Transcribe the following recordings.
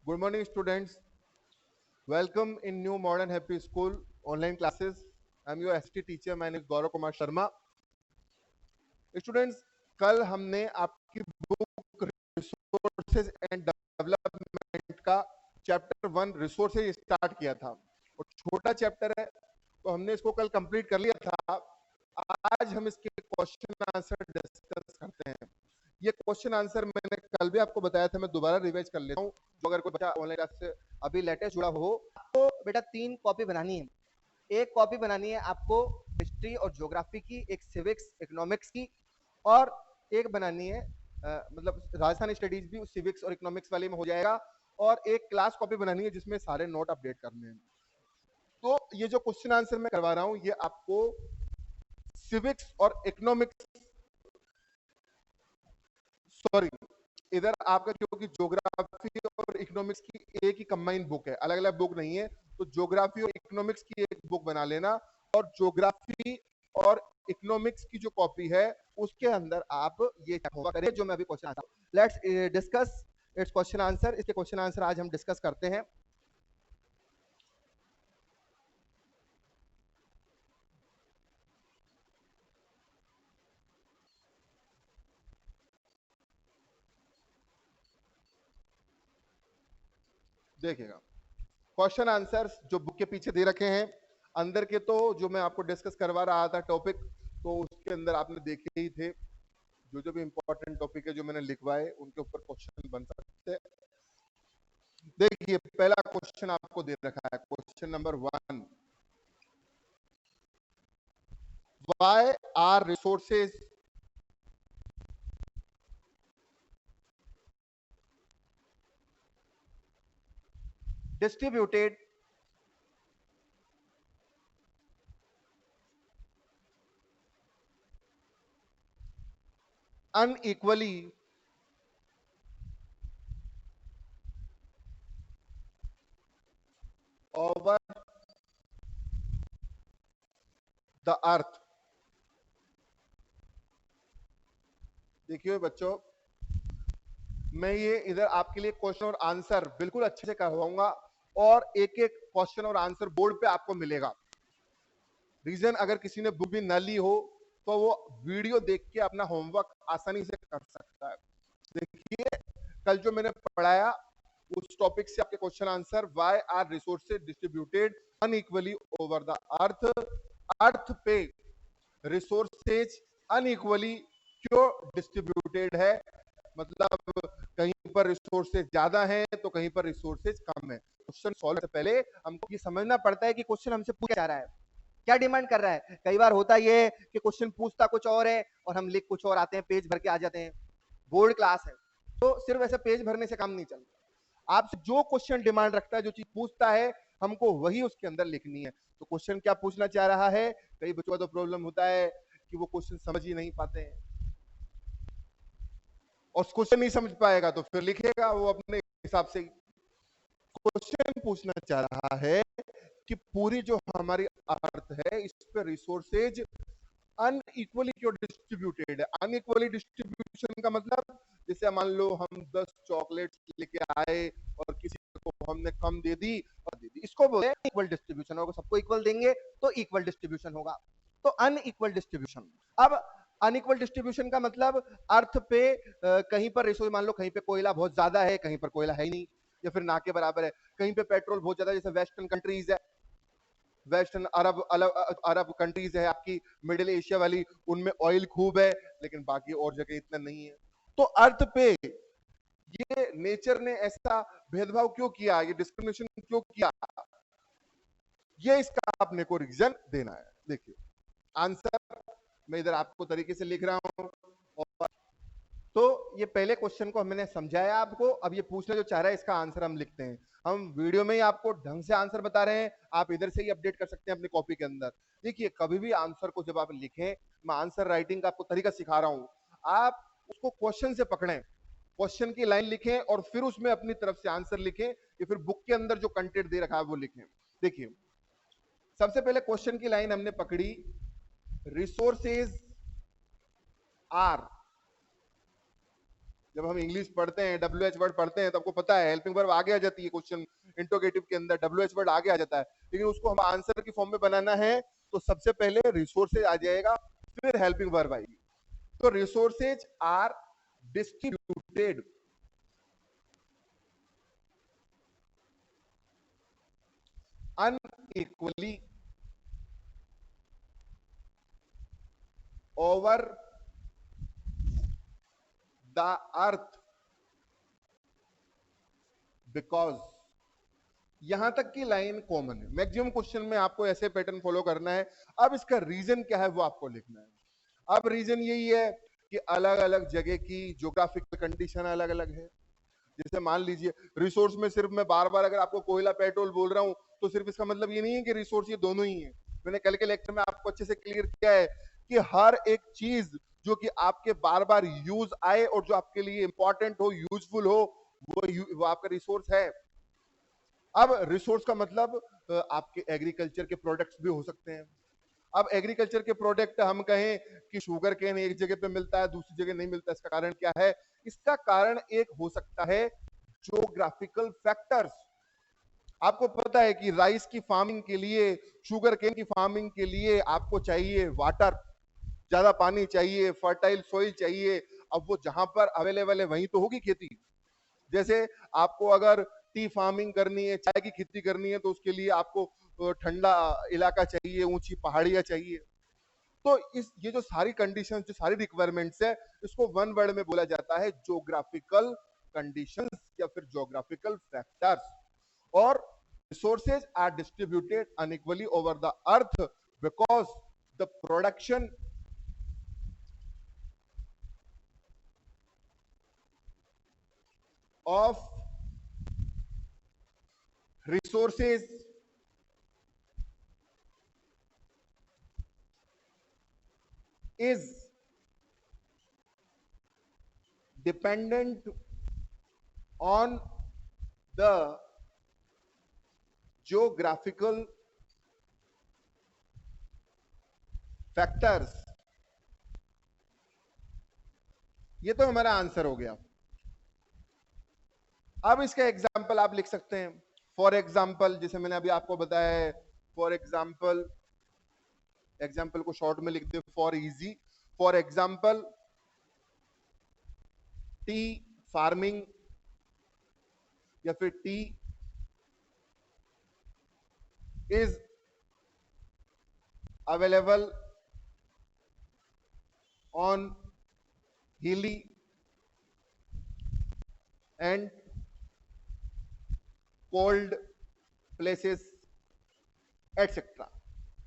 Good morning, students. Welcome in New Modern Happy School online classes. I'm your ST teacher. My name is Gaurav Kumar Sharma. Students, कल हमने आपकी book resources and development का chapter 1 resources start किया था और छोटा chapter है तो हमने इसको कल कंप्लीट कर लिया था। आज हम इसके क्वेश्चन आंसर डिस्कस करते हैं। ये क्वेश्चन आंसर मैंने कल भी आपको बताया था, मैं दोबारा रिवाइज कर लेता हूँ। जो अगर कोई बच्चा ऑनलाइन क्लास से अभी लेटेस्ट जुड़ा हो, तो बेटा 3 कॉपी बनानी है। एक कॉपी बनानी है आपको हिस्ट्री और ज्योग्राफी की, एक सिविक्स इकोनॉमिक्स की, और एक बनानी है मतलब राजस्थान स्टडीज भी सिविक्स और इकोनॉमिक्स वाले में हो जाएगा, और एक क्लास कॉपी बनानी है जिसमें सारे नोट अपडेट करने हैं। तो ये जो क्वेश्चन आंसर मैं करवा रहा हूँ ये आपको सिविक्स और इकोनॉमिक्स, सॉरी इधर आपका क्योंकि ज्योग्राफी और इकोनॉमिक्स की एक ही कंबाइंड बुक है, अलग अलग बुक नहीं है, तो ज्योग्राफी और इकोनॉमिक्स की एक बुक बना लेना और ज्योग्राफी और इकोनॉमिक्स की जो कॉपी है उसके अंदर आप ये करें जो मैं अभी क्वेश्चन आता हूं। Let's discuss it's question answer. इसके क्वेश्चन आंसर आज हम डिस्कस करते हैं। देखिएगा क्वेश्चन आंसर्स जो बुक के पीछे दे रखे हैं, अंदर के तो जो मैं आपको डिस्कस करवा रहा था टॉपिक, तो उसके अंदर आपने देखे ही थे। जो भी इंपॉर्टेंट टॉपिक है जो मैंने लिखवाए उनके ऊपर क्वेश्चन बन सकते हैं। देखिए पहला क्वेश्चन आपको दे रखा है, question number 1, why are resources distributed unequally over the earth। देखिए बच्चों, मैं ये इधर आपके लिए क्वेश्चन और आंसर बिल्कुल अच्छे से करवाऊंगा और एक एक क्वेश्चन और आंसर बोर्ड पे आपको मिलेगा। रीजन, अगर किसी ने बुक भी न ली हो तो वो वीडियो देख के अपना होमवर्क आसानी से कर सकता है। देखिए कल जो मैंने पढ़ाया उस टॉपिक से आपके question answer, why are resources distributed unequally over the earth. Earth पे रिसोर्सेज अनइक्वली क्यों डिस्ट्रीब्यूटेड है, मतलब कहीं पर रिसोर्सेज ज्यादा है तो कहीं पर रिसोर्सेज कम है। क्वेश्चन सॉल्व से पहले हमको ये समझना पड़ता है कि क्वेश्चन हमसे पूछा जा रहा है, क्या डिमांड कर रहा है। कई बार होता ये कि क्वेश्चन पूछता कुछ और है और हम लिख कुछ और आते हैं, पेज भर के आ जाते हैं। बोर्ड क्लास है तो सिर्फ ऐसे पेज भरने से काम नहीं चलता। आपसे जो क्वेश्चन डिमांड रखता है, जो चीज पूछता है, हमको वही उसके अंदर लिखनी है। तो क्वेश्चन क्या पूछना चाह रहा है, कई बच्चों का तो प्रॉब्लम होता है कि वो क्वेश्चन समझ ही नहीं पाते हैं, और क्वेश्चन नहीं समझ पाएगा तो फिर लिखेगा वो अपने हिसाब से। क्वेश्चन पूछना चाह रहा है कि पूरी जो हमारी अर्थ है इस पर रिसोर्सेज अनइक्वली क्यों डिस्ट्रीब्यूटेड है। अनइक्वली डिस्ट्रीब्यूशन का मतलब, जैसे मान लो हम 10 चॉकलेट्स लेके आए और किसी को हमने कम दे दी और दे दी, इसको बोलते हैं इक्वल डिस्ट्रीब्यूशन। होगा सबको इक्वल देंगे तो इक्वल डिस्ट्रीब्यूशन होगा। तो अनइक्वल डिस्ट्रीब्यूशन, अब अनइक्वल डिस्ट्रीब्यूशन का मतलब अर्थ पे कहीं पर रिसोर्स, मान लो कहीं पे कोयला बहुत ज्यादा है, कहीं पर कोयला है ही नहीं, या फिर ना के बराबर है। कहीं पे पेट्रोल बहुत ज्यादा, जैसे वेस्टर्न कंट्रीज है, वेस्टर्न अरब अरब कंट्रीज है आपकी, मिडिल एशिया वाली, उनमें ऑयल खूब है, लेकिन बाकी और जगह इतना नहीं है। तो अर्थ पे ये नेचर ने ऐसा भेदभाव क्यों किया, ये डिस्क्रिमिनेशन क्यों किया, ये इसका आपने को रीजन देना है। देखिए आंसर मैं इधर आपको तरीके से लिख रहा हूं, और तो ये पहले क्वेश्चन को हमने समझाया आपको, अब ये पूछना जो चाह रहा है इसका आंसर हम लिखते हैं। हम वीडियो में ही आपको ढंग से आंसर बता रहे हैं, आप इधर से ही अपडेट कर सकते हैं अपनी कॉपी के अंदर। देखिए कभी भी आंसर को जब आप लिखें, मैं आंसर राइटिंग का आपको तरीका सिखा रहा हूं, आप उसको क्वेश्चन से पकड़ें, क्वेश्चन की लाइन लिखें और फिर उसमें अपनी तरफ से आंसर लिखें, या फिर बुक के अंदर जो कंटेंट दे रखा है वो लिखें। देखिए सबसे पहले क्वेश्चन की लाइन हमने पकड़ी, रिसोर्सेज आर जब हम इंग्लिश पढ़ते हैं, WH वर्ड पढ़ते हैं, तो आपको पता है हेल्पिंग वर्ब आगे आ जाती है, क्वेश्चन इंटरोगेटिव के अंदर WH वर्ड आगे आ जाता है, लेकिन उसको हम आंसर की फॉर्म में बनाना है तो सबसे पहले रिसोर्सेज आ जाएगा, फिर हेल्पिंग वर्ब आएगी। तो resources are distributed unequally over the earth because, यहां तक की लाइन कॉमन है, मैक्सिमम क्वेश्चन में आपको ऐसे पैटर्न फॉलो करना है। अब इसका रीजन क्या है वो आपको लिखना है। अब रीजन यही है कि अलग अलग जगह की ज्योग्राफिकल कंडीशन अलग अलग है। जैसे मान लीजिए रिसोर्स में सिर्फ मैं बार बार अगर आपको कोयला पेट्रोल बोल रहा हूं तो सिर्फ इसका मतलब ये नहीं है कि रिसोर्स ये दोनों ही है। मैंने कल के लेक्चर में आपको अच्छे से क्लियर किया है कि हर एक चीज जो कि आपके बार बार यूज आए और जो आपके लिए इंपॉर्टेंट हो, यूजफुल हो, वो आपका रिसोर्स है। अब रिसोर्स का मतलब आपके एग्रीकल्चर के प्रोडक्ट्स भी हो सकते हैं। अब एग्रीकल्चर के प्रोडक्ट हम कहें कि शुगर केन एक जगह पे मिलता है, दूसरी जगह नहीं मिलता, इसका कारण क्या है? इसका कारण एक हो सकता है ज्योग्राफिकल फैक्टर्स। आपको पता है कि राइस की फार्मिंग के लिए, शुगर केन की फार्मिंग के लिए आपको चाहिए वाटर, ज्यादा पानी चाहिए, फर्टाइल सॉइल चाहिए। अब वो जहां पर अवेलेबल है वहीं तो होगी खेती। जैसे आपको अगर टी फार्मिंग करनी है, चाय की खेती करनी है, तो उसके लिए आपको ठंडा इलाका चाहिए, ऊंची पहाड़ियां चाहिए। तो इस ये जो सारी कंडीशंस, जो सारी रिक्वायरमेंट्स है, इसको वन वर्ड में बोला जाता है ज्योग्राफिकल कंडीशंस या फिर ज्योग्राफिकल फैक्टर्स। और resources are distributed unequally over the earth because the production of resources is dependent on the geographical factors। ये तो हमारा आंसर हो गया। अब इसका एग्जाम्पल आप लिख सकते हैं। फॉर एग्जाम्पल, जैसे मैंने अभी आपको बताया है, फॉर एग्जाम्पल, एग्जाम्पल को शॉर्ट में लिख दे for easy. For example, tea farming या फिर tea is available on hilly and cold places etcetera.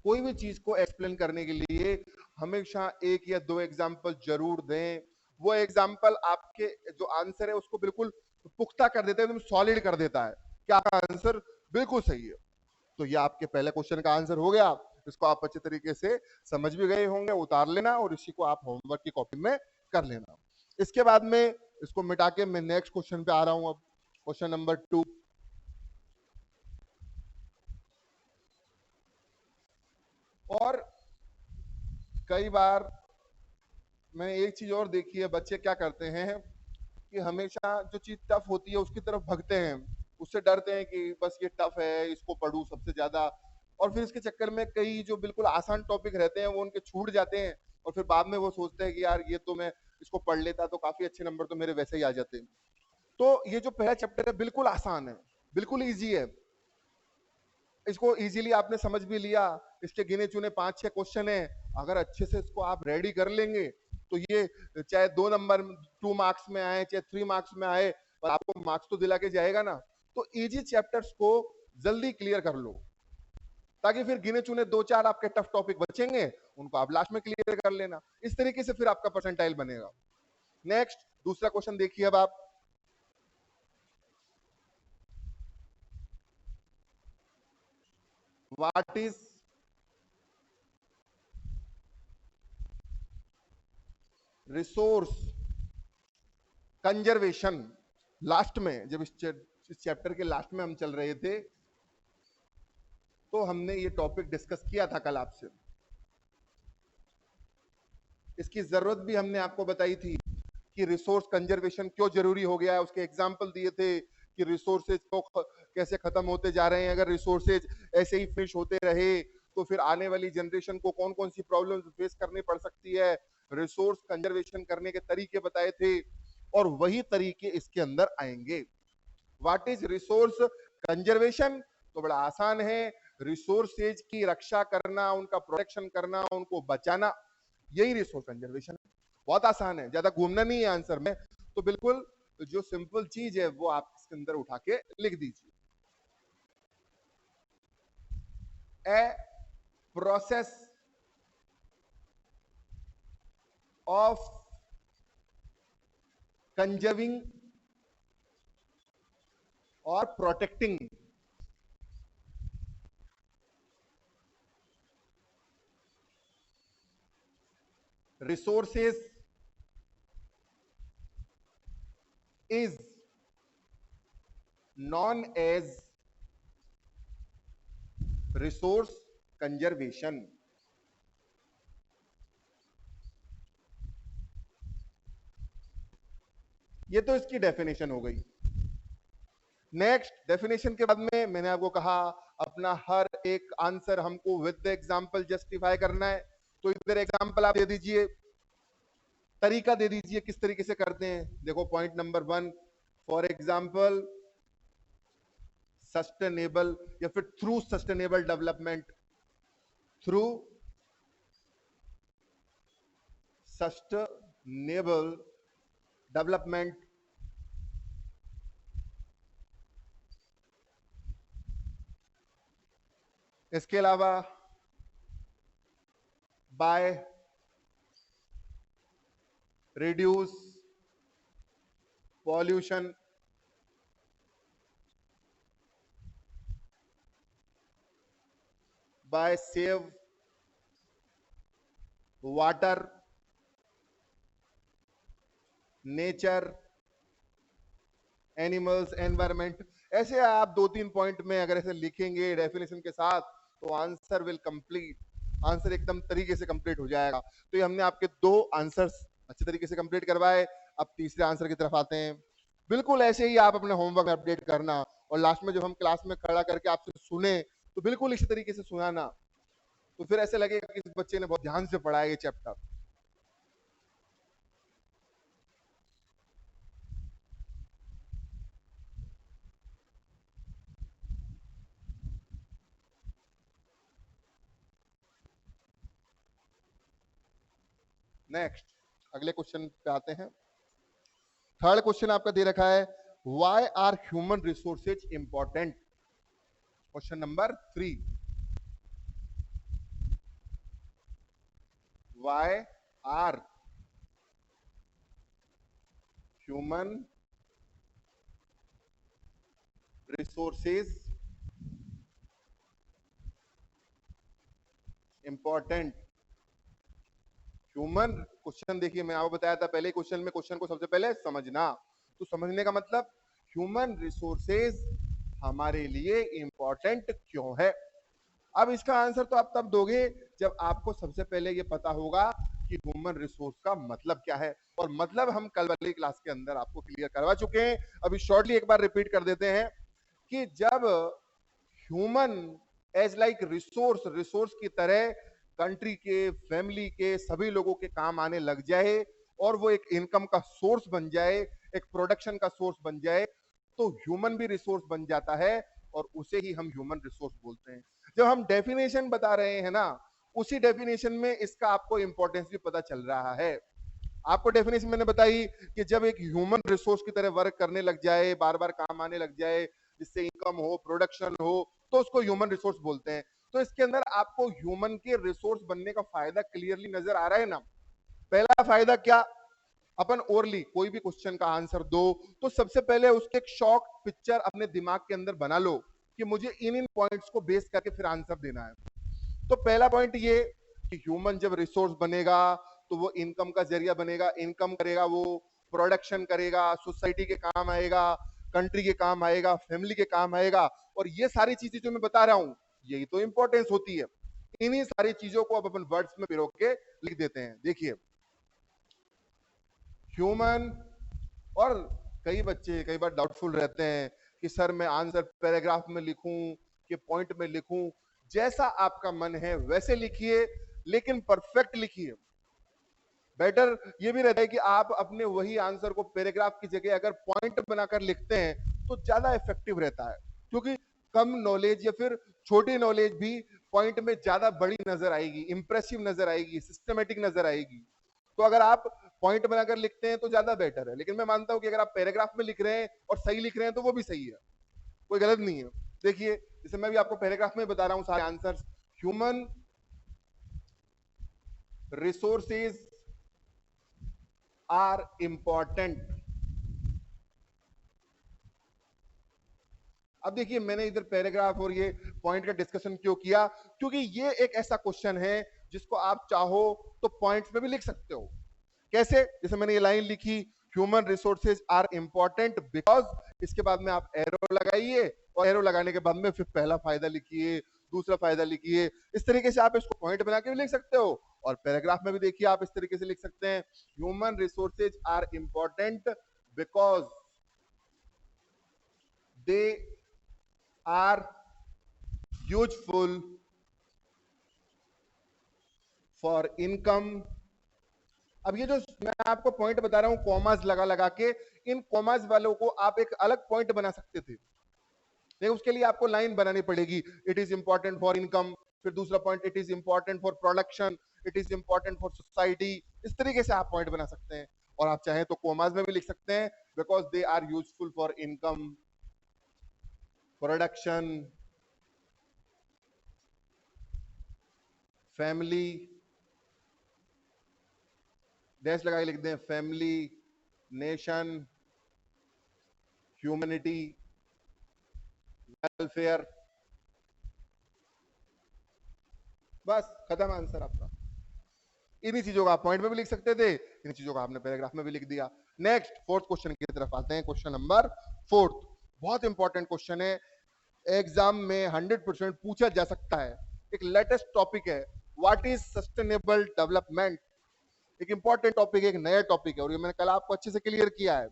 कोई भी चीज को एक्सप्लेन करने के लिए हमेशा एक या दो एग्जाम्पल जरूर दें। वो एग्जाम्पल आपके जो आंसर है उसको बिल्कुल पुख्ता कर देता है, एकदम सॉलिड कर देता है कि आपका आंसर बिल्कुल सही है। तो ये आपके पहले क्वेश्चन का आंसर हो गया। इसको आप अच्छे तरीके से समझ भी गए होंगे, उतार लेना और इसी को आप होमवर्क की कॉपी में कर लेना। इसके बाद में इसको मिटा के मैं नेक्स्ट क्वेश्चन पे आ रहा हूं। अब क्वेश्चन नंबर 2। और कई बार मैंने एक चीज और देखी है, बच्चे क्या करते हैं कि हमेशा जो चीज टफ होती है उसकी तरफ भगते हैं, उससे डरते हैं कि बस ये टफ है, इसको पढ़ूं सबसे ज्यादा, और फिर इसके चक्कर में कई जो बिल्कुल आसान टॉपिक रहते हैं वो उनके छूट जाते हैं, और फिर बाद में वो सोचते हैं कि यार ये तो मैं इसको पढ़ लेता तो काफी अच्छे नंबर तो मेरे वैसे ही आ जाते। तो ये जो पहला चैप्टर है बिल्कुल आसान है, बिल्कुल ईजी है। इसको इजीली आपने समझ भी लिया। इसके गिने चुने 5-6 क्वेश्चन है, अगर अच्छे से इसको आप रेडी कर लेंगे तो ये चाहे 2 नंबर 2 मार्क्स में आए चाहे 3 मार्क्स में आए, पर आपको मार्क्स तो दिला के जाएगा ना। तो इजी चैप्टर्स को जल्दी क्लियर कर लो, ताकि फिर गिने चुने 2-4 आपके टफ टॉपिक बचेंगे, उनको आप लास्ट में क्लियर कर लेना। इस तरीके से फिर आपका परसेंटाइल बनेगा। नेक्स्ट दूसरा क्वेश्चन देखिए अब आप। What is resource conservation? Last में जब इस चैप्टर के लास्ट में हम चल रहे थे तो हमने ये टॉपिक डिस्कस किया था कल आपसे। इसकी जरूरत भी हमने आपको बताई थी कि रिसोर्स कंजर्वेशन क्यों जरूरी हो गया है, उसके एग्जाम्पल दिए थे कि रिसोर्सेज को कैसे खत्म होते जा रहे हैं, अगर रिसोर्सेज ऐसे ही फिनिश होते रहे तो फिर आने वाली जनरेशन को कौन कौन सी प्रॉब्लम फेस करनी पड़ सकती है। रिसोर्स कंजर्वेशन करने के तरीके बताए थे और वही तरीके इसके अंदर आएंगे। What is resource conservation? तो बड़ा आसान है, रिसोर्सेज की रक्षा करना, उनका प्रोटेक्शन करना, उनको बचाना, यही रिसोर्स कंजर्वेशन है। बहुत आसान है, ज्यादा घूमना नहीं है आंसर में, तो बिल्कुल जो सिंपल चीज है वो आप इसके अंदर उठा के लिख दीजिए। A process of conserving or protecting resources is known as resource conservation। ये तो इसकी डेफिनेशन हो गई। नेक्स्ट डेफिनेशन के बाद में मैंने आपको कहा अपना हर एक आंसर हमको विद द एग्जांपल जस्टिफाई करना है, तो इधर एग्जांपल आप दे दीजिए, तरीका दे दीजिए किस तरीके से करते हैं। देखो point number 1, for example sustainable या फिर through sustainable development, through sustainable development इसके अलावा by reduce pollution, by save water, nature, animals, environment. ऐसे आप 2-3 पॉइंट में अगर ऐसे लिखेंगे डेफिनेशन के साथ तो आंसर विल कंप्लीट, आंसर एकदम तरीके से कंप्लीट हो जाएगा। तो ये हमने आपके 2 आंसर्स अच्छे तरीके से कंप्लीट करवाए। अब तीसरे आंसर की तरफ आते हैं। बिल्कुल ऐसे ही आप अपने होमवर्क में अपडेट करना और लास्ट में जब हम क्लास में खड़ा करके आपसे सुने तो बिल्कुल इसी तरीके से सुनाना, तो फिर ऐसे लगेगा कि इस बच्चे ने बहुत ध्यान से पढ़ा है ये चैप्टर। नेक्स्ट अगले क्वेश्चन पे आते हैं। थर्ड क्वेश्चन आपका दे रखा है, why are human resources important? Question number 3, why are human resources important? Human question देखिए, मैं आपको बताया था पहले क्वेश्चन में, क्वेश्चन को सबसे पहले समझना। तो समझने का मतलब ह्यूमन रिसोर्सेज हमारे लिए इंपॉर्टेंट क्यों है। अब इसका आंसर तो आप तब दोगे जब आपको सबसे पहले ये पता होगा कि ह्यूमन रिसोर्स का मतलब क्या है, और मतलब हम कल वाली क्लास के अंदर आपको क्लियर करवा चुके हैं। अभी शॉर्टली एक बार रिपीट कर देते हैं कि जब human as like resource, resource की तरह कंट्री के, फैमिली के सभी लोगों के काम आने लग जाए और वो एक इनकम का सोर्स बन जाए, एक प्रोडक्शन का सोर्स बन जाए, तो ह्यूमन भी रिसोर्स बन जाता है और उसे ही हम ह्यूमन रिसोर्स बोलते हैं। जब हम डेफिनेशन बता रहे हैं ना, उसी डेफिनेशन में इसका आपको इंपॉर्टेंस भी पता चल रहा है। आपको डेफिनेशन मैंने बताई कि जब एक ह्यूमन रिसोर्स की तरह वर्क करने लग जाए, बार बार काम आने लग जाए, जिससे इनकम हो, प्रोडक्शन हो, तो उसको ह्यूमन रिसोर्स बोलते हैं। तो इसके अंदर आपको ह्यूमन के रिसोर्स बनने का फायदा क्लियरली नजर आ रहा है ना। पहला फायदा क्या, अपन ओरली कोई भी क्वेश्चन का आंसर दो तो सबसे पहले उसके एक शॉर्ट पिक्चर अपने दिमाग के अंदर बना लो कि मुझे इन इन पॉइंट्स को बेस करके फिर आंसर देना है। तो पहला पॉइंट ये कि ह्यूमन जब रिसोर्स बनेगा तो वो इनकम का जरिया बनेगा, इनकम करेगा, वो प्रोडक्शन करेगा, सोसाइटी के काम आएगा, कंट्री के काम आएगा, फैमिली के काम आएगा। और ये सारी चीजें जो मैं बता रहा हूं यही तो इंपॉर्टेंस होती है। इन्हीं सारी चीजों को अब अपन वर्ड्स में पिरो के लिख देते हैं। देखिए, ह्यूमन। और कई बच्चे कई बार डाउटफुल रहते हैं कि सर मैं आंसर पैराग्राफ में लिखूं कि पॉइंट में लिखूं। जैसा आपका मन है वैसे लिखिए, लेकिन परफेक्ट लिखिए। बेटर ये भी रहता है कि आप अपने वही आंसर को पैराग्राफ की जगह अगर पॉइंट बनाकर लिखते हैं तो ज्यादा इफेक्टिव रहता है, क्योंकि कम नॉलेज या फिर छोटी नॉलेज भी पॉइंट में ज्यादा बड़ी नजर आएगी, इंप्रेसिव नजर आएगी, सिस्टमेटिक नजर आएगी। तो अगर आप पॉइंट बनाकर लिखते हैं तो ज्यादा बेटर है, लेकिन मैं मानता हूं कि अगर आप पैराग्राफ में लिख रहे हैं और सही लिख रहे हैं तो वो भी सही है, कोई गलत नहीं है। देखिए जैसे मैं भी आपको पैराग्राफ में बता रहा हूं सारे answers. Human resources are important. अब देखिए मैंने इधर पैराग्राफ और ये पॉइंट का डिस्कशन क्यों किया, क्योंकि ये एक ऐसा क्वेश्चन है जिसको आप चाहो तो पॉइंट्स में भी लिख सकते हो। कैसे? जैसे मैंने ये लाइन लिखी, human resources are important because, इसके बाद में आप एरो लगाइए और एरो लगाने के बाद में फिर पहला फायदा लिखिए, दूसरा फायदा लिखिए। इस तरीके से आप इसको पॉइंट बना के भी लिख सकते हो, और पैराग्राफ में भी देखिए आप इस तरीके से लिख सकते हैं, human resources are important because they are useful for income. अब ये जो मैं आपको पॉइंट बता रहा हूं कॉमास लगा लगा के, इन कॉमास वालों को आप एक अलग पॉइंट बना सकते थे, लेकिन उसके लिए आपको लाइन बनानी पड़ेगी। It is important for income, फिर दूसरा point it is important for production, it is important for society. इस तरीके से आप पॉइंट बना सकते हैं, और आप चाहें तो कॉमास में भी लिख सकते हैं, because they are useful for income, production, family, dash लगा के लिख दें, फैमिली, नेशन, ह्यूमैनिटी, वेलफेयर। बस खत्म आंसर आपका। इन्हीं चीजों का आप पॉइंट में भी लिख सकते थे, इन्हीं चीजों का आपने पैराग्राफ में भी लिख दिया। नेक्स्ट फोर्थ क्वेश्चन की तरफ आते हैं, क्वेश्चन नंबर फोर्थ। बहुत इंपॉर्टेंट क्वेश्चन है, एग्जाम में 100% पूछा जा सकता है, एक लेटेस्ट टॉपिक है, व्हाट इज सस्टेनेबल डेवलपमेंट। एक इंपॉर्टेंट टॉपिक है, एक नया टॉपिक है, और ये मैंने कल आपको अच्छे से क्लियर किया है।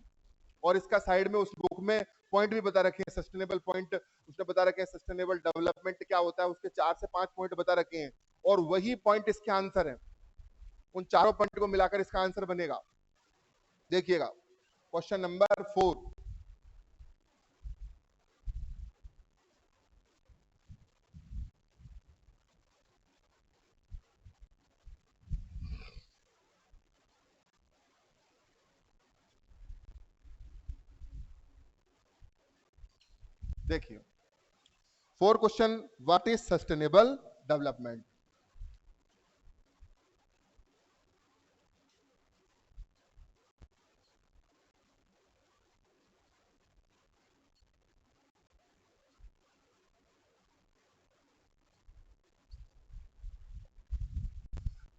और इसका साइड में उस बुक में पॉइंट भी बता रखे हैं, सस्टेनेबल पॉइंट उसने बता रखे हैं, सस्टेनेबल डेवलपमेंट क्या होता है, उसके 4 से 5 पॉइंट बता रखे हैं, और वही पॉइंट इसके आंसर है। उन चारों पॉइंट को मिलाकर इसका आंसर बनेगा। देखिएगा क्वेश्चन नंबर 4। देखिए 4 question, what is sustainable development.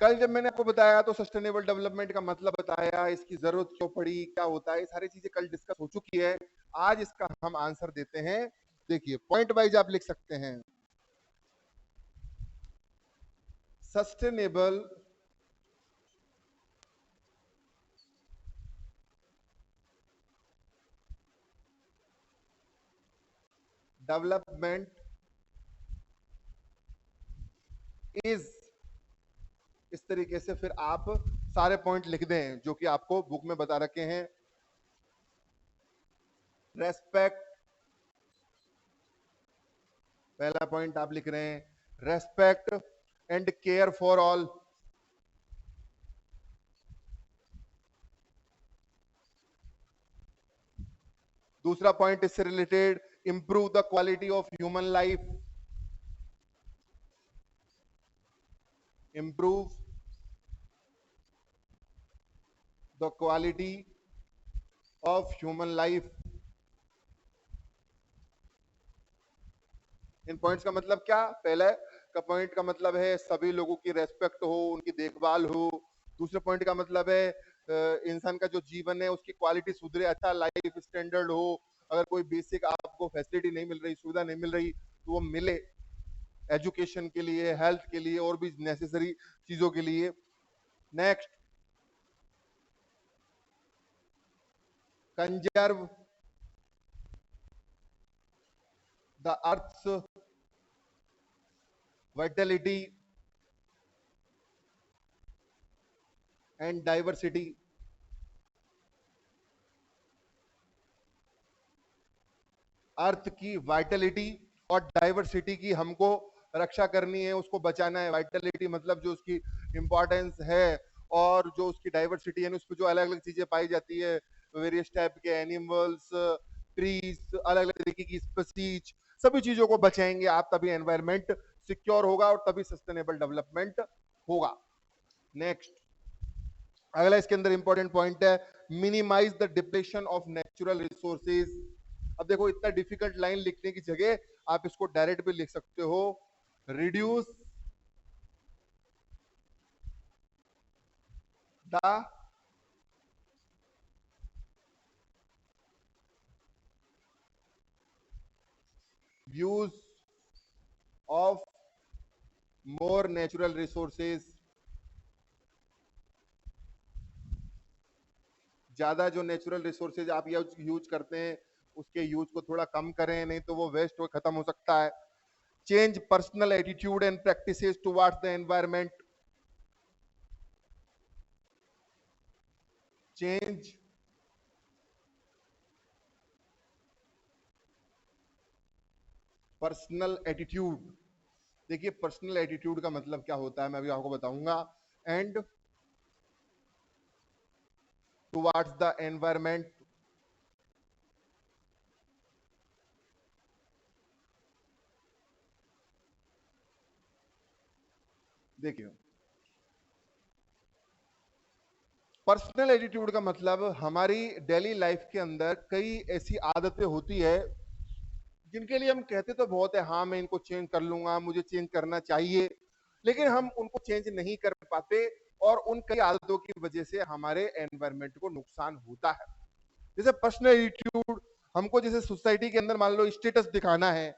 कल जब मैंने आपको बताया तो सस्टेनेबल डेवलपमेंट का मतलब बताया, इसकी जरूरत क्यों पड़ी, क्या होता है, ये सारी चीजें कल डिस्कस हो चुकी है। आज इसका हम आंसर देते हैं। देखिए पॉइंट वाइज आप लिख सकते हैं, सस्टेनेबल डेवलपमेंट इज, इस तरीके से फिर आप सारे पॉइंट लिख दें जो कि आपको बुक में बता रखे हैं। रेस्पेक्ट, पहला पॉइंट आप लिख रहे हैं, respect and care for all. दूसरा पॉइंट इससे related, improve the quality of human life, improve the quality of human life. In points का मतलब क्या? पहले का पॉइंट का मतलब है सभी लोगों की रेस्पेक्ट हो, उनकी देखभाल हो। दूसरे पॉइंट का मतलब है इंसान का जो जीवन है उसकी क्वालिटी सुधरे, अच्छा लाइफ स्टैंडर्ड हो। अगर कोई बेसिक आपको फैसिलिटी नहीं मिल रही, सुविधा नहीं मिल रही, तो वो मिले, एजुकेशन के लिए, हेल्थ के लिए, और भी नेसेसरी चीजों के लिए। Next, conserve the earth's vitality and diversity. अर्थ की वाइटलिटी और डाइवर्सिटी की हमको रक्षा करनी है, उसको बचाना है। वाइटलिटी मतलब जो उसकी इंपॉर्टेंस है, और जो उसकी डाइवर्सिटी यानी उसमें जो अलग अलग चीजें पाई जाती है, वेरियस टाइप के एनिमल्स, ट्रीज, अलग अलग तरीके की स्पीसीज, सभी चीजों को बचाएंगे आप, तभी एनवायरमेंट सिक्योर होगा और तभी सस्टेनेबल डेवलपमेंट होगा। नेक्स्ट, अगला इसके अंदर इंपॉर्टेंट पॉइंट है, minimise the depletion of natural resources. अब देखो, इतना डिफिकल्ट लाइन लिखने की जगह आप इसको डायरेक्ट भी लिख सकते हो, reduce the use of more natural resources. ज्यादा जो नेचुरल रिसोर्सेज आप यूज करते हैं, उसके यूज को थोड़ा कम करें, नहीं तो वो वेस्ट हो खत्म हो सकता है। Change personal attitude and practices towards the environment. Change personal attitude. देखिए, पर्सनल एटीट्यूड का मतलब क्या होता है मैं अभी आपको बताऊंगा। एंड टुवर्ड्स द एनवायरमेंट, देखिए पर्सनल एटीट्यूड का मतलब हमारी डेली लाइफ के अंदर कई ऐसी आदतें होती है जिनके लिए हम कहते तो बहुत है, हाँ मैं इनको चेंज कर लूंगा, मुझे चेंज करना चाहिए, लेकिन हम उनको चेंज नहीं कर पाते, और उन कई आदतों की वजह से हमारे एनवायरनमेंट को नुकसान होता है। जैसे पर्सनल एटीट्यूड, हमको जैसे सोसाइटी के अंदर मान लो स्टेटस दिखाना है,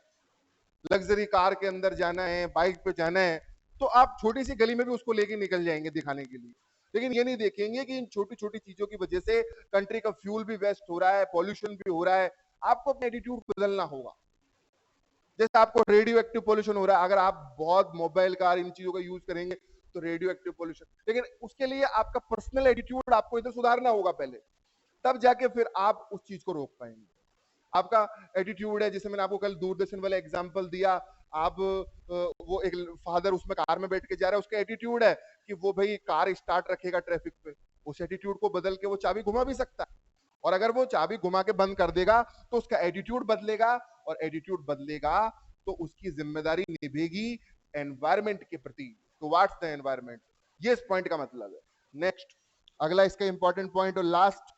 लग्जरी कार के अंदर जाना है, बाइक पे जाना है, तो आप छोटी सी गली में भी उसको लेके निकल जाएंगे दिखाने के लिए, लेकिन ये नहीं देखेंगे कि इन छोटी छोटी चीजों की वजह से कंट्री का फ्यूल भी वेस्ट हो रहा है, पॉल्यूशन भी हो रहा है। आपको अपना एटीट्यूड बदलना होगा। जैसे आपको रेडियो एक्टिव पॉल्यूशन हो रहा है, अगर आप बहुत मोबाइल कार इन चीजों का यूज करेंगे तो रेडियो एक्टिव पॉल्यूशन, लेकिन उसके लिए आपका पर्सनल एटीट्यूड आपको इधर सुधारना होगा पहले, तब जाके फिर आप उस चीज को रोक पाएंगे। आपका एटीट्यूड है, जैसे मैंने आपको कल दूरदर्शन वाला एग्जांपल दिया, आप वो एक फादर उसमें कार में बैठ के जा रहा है, उसका एटीट्यूड है कि वो भाई कार स्टार्ट रखेगा ट्रैफिक पे, उस एटीट्यूड को बदल के वो चाबी घुमा भी सकता है, और अगर वो चाबी घुमा के बंद कर देगा तो उसका एटीट्यूड बदलेगा, और एटीट्यूड बदलेगा तो उसकी जिम्मेदारी निभेगी एनवायरमेंट के प्रति, टुवर्ड्स द एनवायरमेंट। ये इस पॉइंट का मतलब है। नेक्स्ट, अगला इसका इंपॉर्टेंट पॉइंट और last,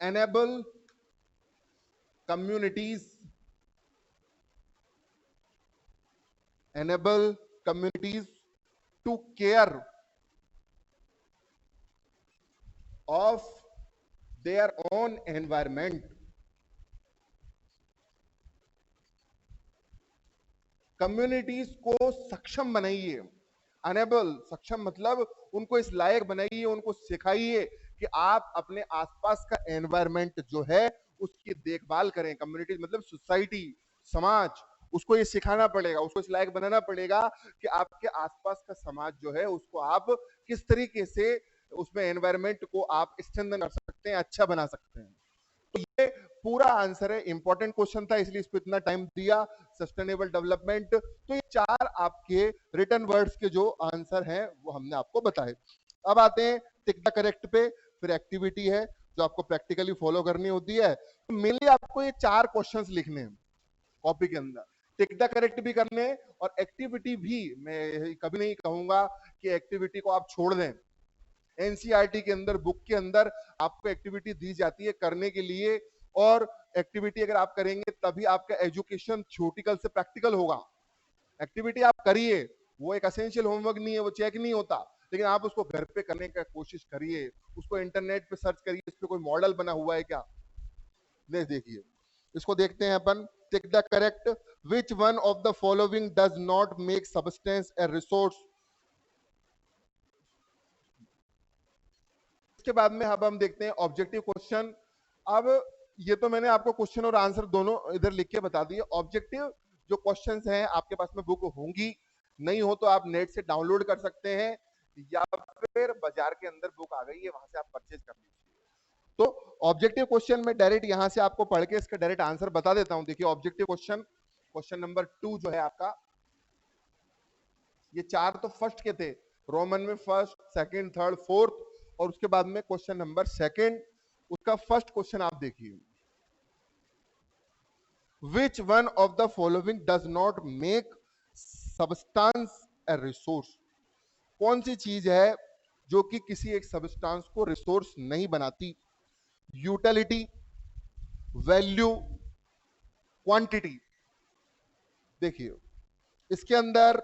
enable communities to care of their own environment। Communities को सक्षम बनाइए। अनेबल, सक्षम मतलब उनको इस लायक बनाइए, उनको सिखाइए कि आप अपने आसपास का एनवायरनमेंट जो है उसकी देखभाल करें। कम्युनिटीज मतलब सोसाइटी, समाज, उसको ये सिखाना पड़ेगा, उसको इस लायक बनाना पड़ेगा कि आपके आसपास का समाज जो है उसको आप किस तरीके से उसमें एनवायरनमेंट को आप स्ट्रेंथन कर सकते हैं, अच्छा बना सकते हैं। तो ये पूरा आंसर है, इंपॉर्टेंट क्वेश्चन था इसलिए इसको इतना टाइम दिया। सस्टेनेबल डेवलपमेंट, तो ये चार आपके रिटर्न वर्ड्स के जो आंसर हैं वो हमने आपको बताए। अब आते हैं टिक द करेक्ट पे, फिर एक्टिविटी है जो आपको प्रैक्टिकली फॉलो करनी होती है। तो मेनली आपको ये चार क्वेश्चंस लिखने हैं कॉपी के अंदर, टिक द करेक्ट भी करने हैं, और एक्टिविटी भी मैं कभी नहीं कहूंगा कि एक्टिविटी को आप छोड़ दें। एनसीईआरटी के अंदर, बुक के अंदर आपको एक्टिविटी दी जाती है करने के लिए, और एक्टिविटी अगर आप करेंगे तभी आपका एजुकेशन थ्योरेटिकल से प्रैक्टिकल होगा। एक्टिविटी आप करिए, वो एक एसेंशियल होमवर्क नहीं है, वो चेक नहीं होता, लेकिन आप उसको घर पे करने का कोशिश करिए, उसको इंटरनेट पे सर्च करिए, इस पे कोई मॉडल बना हुआ है क्या, देखिए। इसको देखते हैं अपन, tick the correct, which one of the following does not make substance a resource इसके बाद में अब हम देखते हैं ऑब्जेक्टिव क्वेश्चन। अब ये तो मैंने आपको क्वेश्चन और आंसर दोनों इधर लिख के बता दिए। ऑब्जेक्टिव जो क्वेश्चंस हैं आपके पास में बुक होंगी, नहीं हो तो आप नेट से डाउनलोड कर सकते हैं या फिर बाजार के अंदर बुक आ गई है, वहां से आप परचेज कर लीजिए। तो ऑब्जेक्टिव क्वेश्चन में डायरेक्ट यहां से आपको पढ़ के इसका डायरेक्ट आंसर बता देता हूं। देखिए ऑब्जेक्टिव क्वेश्चन, क्वेश्चन नंबर 2 जो है आपका, ये 4 तो फर्स्ट के थे, रोमन में फर्स्ट, सेकंड, थर्ड, फोर्थ, और उसके बाद में क्वेश्चन नंबर सेकंड, उसका फर्स्ट क्वेश्चन आप देखिए, विच one of the following does not make substance A resource. कौन सी चीज है जो कि किसी एक सबस्टांस को रिसोर्स नहीं बनाती? Utility, value, quantity. देखिए इसके अंदर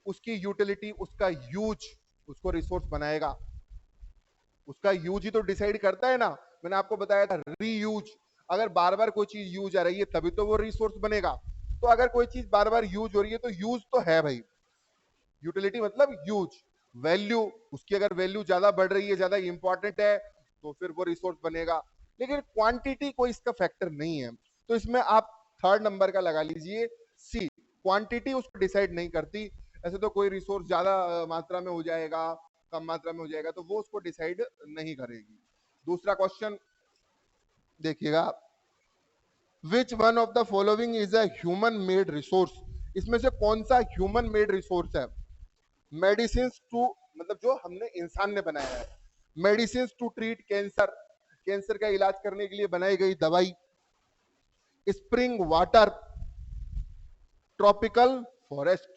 उसकी यूटिलिटी, उसका यूज उसको रिसोर्स बनाएगा। उसका यूज ही तो डिसाइड करता है ना। मैंने आपको बताया था रीयूज, अगर बार बार कोई चीज यूज आ रही है तभी तो वो रिसोर्स बनेगा। तो अगर कोई चीज बार बार यूज हो रही है तो यूज तो है भाई, यूटिलिटी मतलब यूज। वैल्यू, उसकी अगर वैल्यू ज्यादा बढ़ रही है, ज्यादा इंपॉर्टेंट है, तो फिर वो रिसोर्स बनेगा। लेकिन क्वांटिटी कोई इसका फैक्टर नहीं है, तो इसमें आप थर्ड नंबर का लगा लीजिए सी, क्वांटिटी उसको डिसाइड नहीं करती। ऐसे तो कोई रिसोर्स ज्यादा मात्रा में हो जाएगा, कम मात्रा में हो जाएगा, तो वो उसको डिसाइड नहीं करेगी। दूसरा क्वेश्चन देखिएगा, which one of the following is a human made resource. इसमें से कौन सा ह्यूमन मेड रिसोर्स है? मेडिसिन टू, मतलब जो हमने इंसान ने बनाया है। Medicine to treat cancer, cancer का इलाज करने के लिए बनाई गई दवाई। Spring water, tropical forest.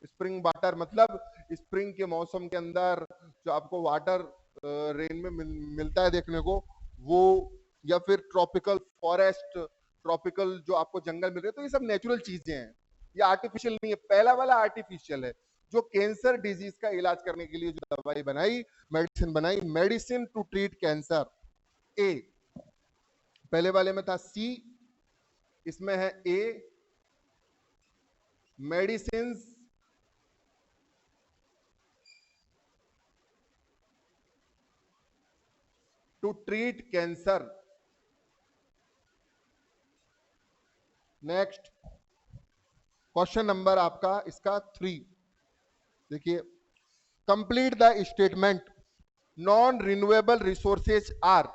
Spring water मतलब स्प्रिंग के मौसम के अंदर जो आपको वाटर रेन में मिलता है देखने को वो, या फिर ट्रॉपिकल फॉरेस्ट, ट्रॉपिकल जो आपको जंगल मिल रहे हैं। तो ये सब नेचुरल चीजें हैं, ये आर्टिफिशियल नहीं है। पहला वाला आर्टिफिशियल है, जो कैंसर डिजीज का इलाज करने के लिए जो दवाई बनाई, मेडिसिन बनाई, medicine to treat cancer. A, पहले वाले में था सी, इसमें है A, medicine to treat cancer. Next question number आपका इसका 3, देखिए, complete the statement non renewable resources are.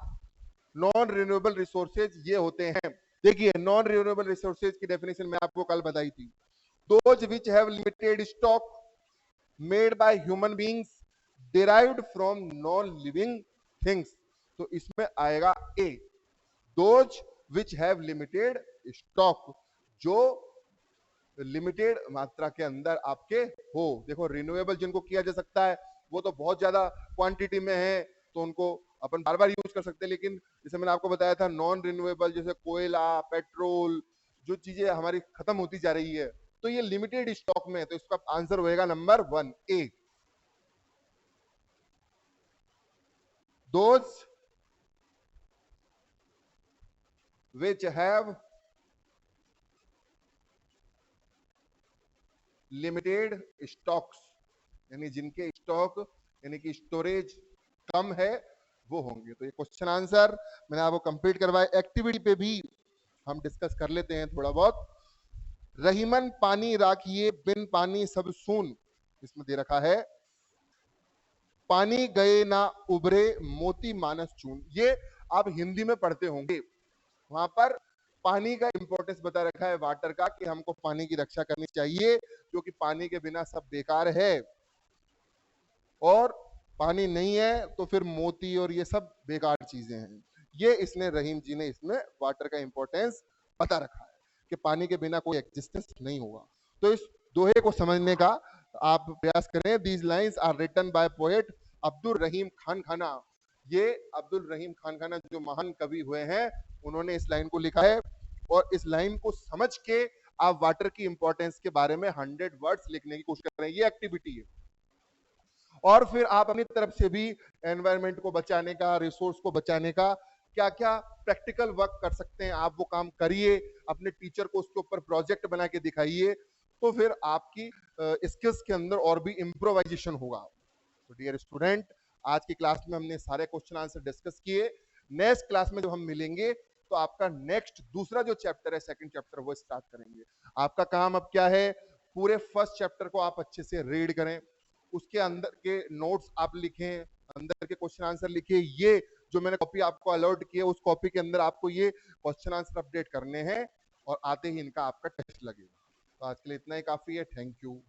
Non renewable resources ये होते हैं, देखिए नॉन रिन्यूएबल रिसोर्सेज की डेफिनेशन मैं आपको कल बताई थी, those which have limited stock made by human beings derived from non living things. तो इसमें आएगा ए, those which have limited stock, जो लिमिटेड मात्रा के अंदर आपके हो। देखो रिन्यूएबल जिनको किया जा सकता है वो तो बहुत ज्यादा क्वांटिटी में है, तो उनको अपन बार बार यूज कर सकते हैं। लेकिन जैसे मैंने आपको बताया था नॉन रिन्यूएबल, जैसे कोयला, पेट्रोल, जो चीजें हमारी खत्म होती जा रही है, तो ये लिमिटेड स्टॉक में है। तो इसका आंसर होएगा number 1 A, those which have limited stocks, यानी जिनके स्टॉक यानी कि स्टोरेज कम है वो होंगे। तो ये क्वेश्चन आंसर मैंने आपको कंप्लीट करवाया। एक्टिविटी पे भी हम डिस्कस कर लेते हैं थोड़ा बहुत। रहीमन पानी राखिए बिन पानी सब सून, इसमें दे रखा है पानी गए ना उभरे मोती मानस चून। ये आप हिंदी में पढ़ते होंगे, वहां पर पानी का इंपॉर्टेंस बता रखा है, वाटर का, कि हमको पानी की रक्षा करनी चाहिए क्योंकि पानी के बिना सब बेकार है, और पानी नहीं है तो फिर मोती और ये सब बेकार चीजें हैं। ये इसने रहीम जी ने इसमें वाटर का इंपॉर्टेंस बता रखा है कि पानी के बिना कोई एग्जिस्टेंस नहीं होगा। तो इस दोहे को समझने का आप प्रयास करें। These lines are written by poet Abdul Rahim Khan Khana. ये अब्दुल रहीम खान खाना जो महान कवि हुए हैं, उन्होंने इस लाइन को लिखा है, और इस लाइन को समझ के आप वाटर की इंपॉर्टेंस के बारे में 100 वर्ड्स लिखने की कोशिश करें। ये एक्टिविटी है। और फिर आप अपनी तरफ से भी एनवायरनमेंट को बचाने का, रिसोर्स को बचाने का क्या क्या प्रैक्टिकल वर्क कर सकते हैं, आप वो काम करिए। अपने टीचर को उसके ऊपर प्रोजेक्ट बना के दिखाइए, तो फिर आपकी स्किल्स के अंदर और भी इंप्रोवाइजेशन होगा। तो डियर स्टूडेंट, आज की क्लास में हमने सारे क्वेश्चन आंसर डिस्कस किए। नेक्स्ट क्लास में जब हम मिलेंगे तो आपका नेक्स्ट दूसरा जो चैप्टर है, सेकंड चैप्टर, वो स्टार्ट करेंगे। आपका काम अब क्या है, पूरे फर्स्ट चैप्टर को आप अच्छे से रीड करें, उसके अंदर के नोट्स आप लिखें, अंदर के क्वेश्चन आंसर लिखिए। ये जो मैंने कॉपी आपको अलर्ट की है, उस कॉपी के अंदर आपको ये क्वेश्चन आंसर अपडेट करने हैं और आते ही इनका आपका टेस्ट लगेगा। तो आज के लिए इतना ही काफी है। Thank you.